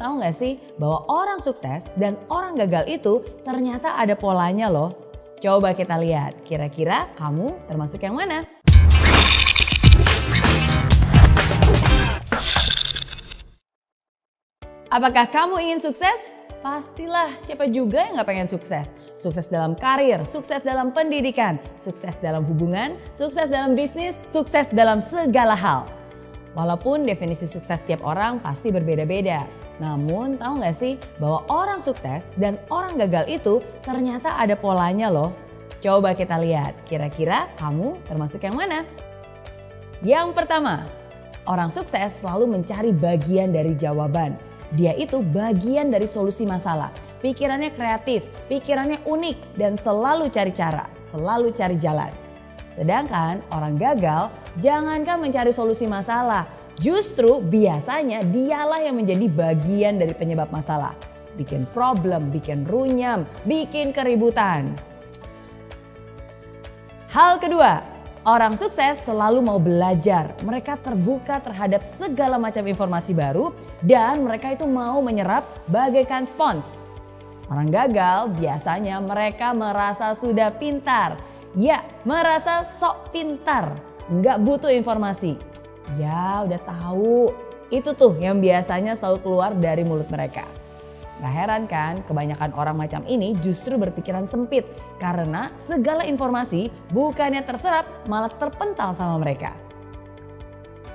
Tahu nggak sih bahwa orang sukses dan orang gagal itu ternyata ada polanya loh. Coba kita lihat, kira-kira kamu termasuk yang mana? Apakah kamu ingin sukses? Pastilah, siapa juga yang gak pengen sukses? Sukses dalam karir, sukses dalam pendidikan, sukses dalam hubungan, sukses dalam bisnis, sukses dalam segala hal. Walaupun definisi sukses setiap orang pasti berbeda-beda. Namun tahu gak sih bahwa orang sukses dan orang gagal itu ternyata ada polanya loh. Coba kita lihat, kira-kira kamu termasuk yang mana? Yang pertama, orang sukses selalu mencari bagian dari jawaban. Dia itu bagian dari solusi masalah. Pikirannya kreatif, pikirannya unik dan selalu cari cara, selalu cari jalan. Sedangkan orang gagal jangankan mencari solusi masalah, justru biasanya dialah yang menjadi bagian dari penyebab masalah. Bikin problem, bikin runyam, bikin keributan. Hal kedua, orang sukses selalu mau belajar. Mereka terbuka terhadap segala macam informasi baru dan mereka itu mau menyerap bagaikan spons. Orang gagal biasanya mereka merasa sudah pintar. Ya, merasa sok pintar, nggak butuh informasi. Ya udah tahu, itu tuh yang biasanya selalu keluar dari mulut mereka. Gak heran kan kebanyakan orang macam ini justru berpikiran sempit karena segala informasi bukannya terserap malah terpental sama mereka.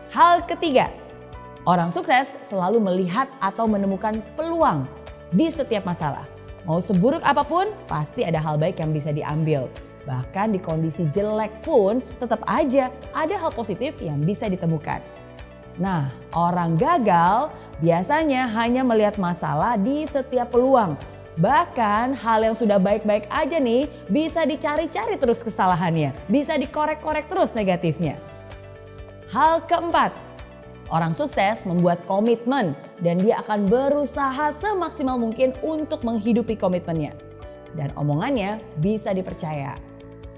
Hal ketiga, orang sukses selalu melihat atau menemukan peluang di setiap masalah. Mau seburuk apapun pasti ada hal baik yang bisa diambil. Bahkan di kondisi jelek pun tetap aja ada hal positif yang bisa ditemukan. Nah, orang gagal biasanya hanya melihat masalah di setiap peluang. Bahkan hal yang sudah baik-baik aja nih bisa dicari-cari terus kesalahannya. Bisa dikorek-korek terus negatifnya. Hal keempat, orang sukses membuat komitmen dan dia akan berusaha semaksimal mungkin untuk menghidupi komitmennya. Dan omongannya bisa dipercaya.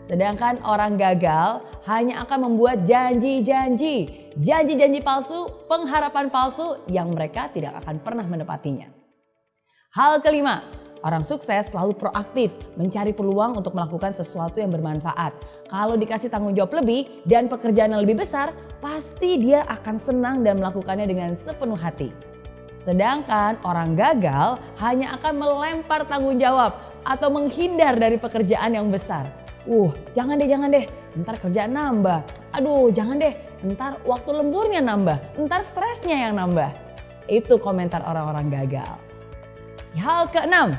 Sedangkan orang gagal hanya akan membuat janji-janji palsu, pengharapan palsu yang mereka tidak akan pernah menepatinya. Hal kelima, orang sukses selalu proaktif mencari peluang untuk melakukan sesuatu yang bermanfaat. Kalau dikasih tanggung jawab lebih dan pekerjaan yang lebih besar, pasti dia akan senang dan melakukannya dengan sepenuh hati. Sedangkan orang gagal hanya akan melempar tanggung jawab atau menghindar dari pekerjaan yang besar. Jangan deh, ntar kerjaan nambah. Aduh, jangan deh, ntar waktu lemburnya nambah, ntar stresnya yang nambah. Itu komentar orang-orang gagal. Hal keenam,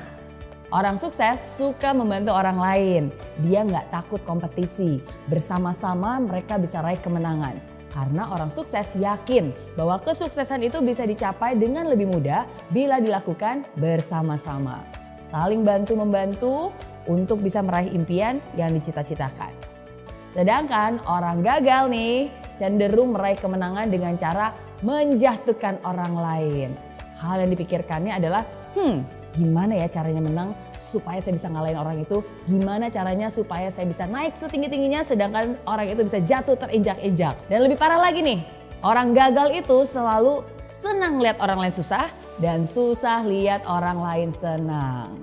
orang sukses suka membantu orang lain. Dia nggak takut kompetisi. Bersama-sama mereka bisa raih kemenangan. Karena orang sukses yakin bahwa kesuksesan itu bisa dicapai dengan lebih mudah bila dilakukan bersama-sama. Saling bantu-membantu untuk bisa meraih impian yang dicita-citakan. Sedangkan orang gagal nih cenderung meraih kemenangan dengan cara menjatuhkan orang lain. Hal yang dipikirkannya adalah, gimana ya caranya menang supaya saya bisa ngalahin orang itu? Gimana caranya supaya saya bisa naik setinggi-tingginya sedangkan orang itu bisa jatuh terinjak-injak? Dan lebih parah lagi nih, orang gagal itu selalu senang lihat orang lain susah dan susah lihat orang lain senang.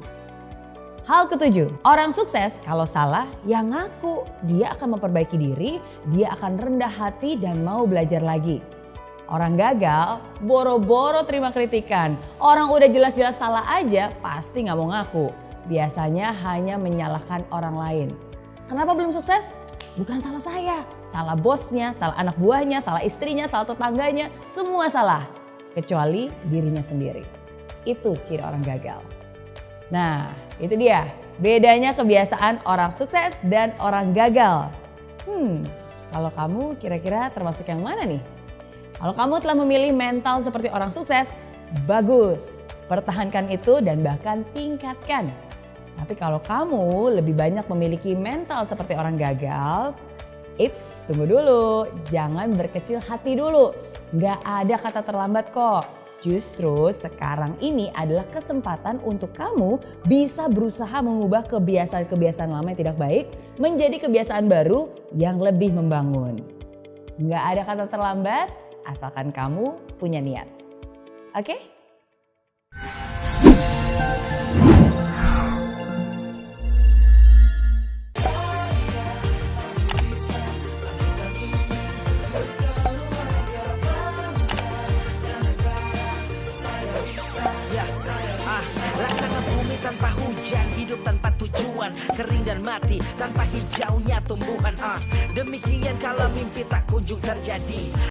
Hal ketujuh, orang sukses kalau salah ya ngaku. Dia akan memperbaiki diri, dia akan rendah hati dan mau belajar lagi. Orang gagal boro-boro terima kritikan. Orang udah jelas-jelas salah aja pasti gak mau ngaku. Biasanya hanya menyalahkan orang lain. Kenapa belum sukses? Bukan salah saya. Salah bosnya, salah anak buahnya, salah istrinya, salah tetangganya. Semua salah. Kecuali dirinya sendiri. Itu ciri orang gagal. Nah, itu dia bedanya kebiasaan orang sukses dan orang gagal. Kalau kamu kira-kira termasuk yang mana nih? Kalau kamu telah memilih mental seperti orang sukses, bagus. Pertahankan itu dan bahkan tingkatkan. Tapi kalau kamu lebih banyak memiliki mental seperti orang gagal, tunggu dulu. Jangan berkecil hati dulu. Nggak ada kata terlambat kok. Justru sekarang ini adalah kesempatan untuk kamu bisa berusaha mengubah kebiasaan-kebiasaan lama yang tidak baik menjadi kebiasaan baru yang lebih membangun. Nggak ada kata terlambat asalkan kamu punya niat. Oke? tanpa hujan, hidup tanpa tujuan, kering dan mati tanpa hijaunya tumbuhan. Demikian kalau mimpi tak kunjung terjadi.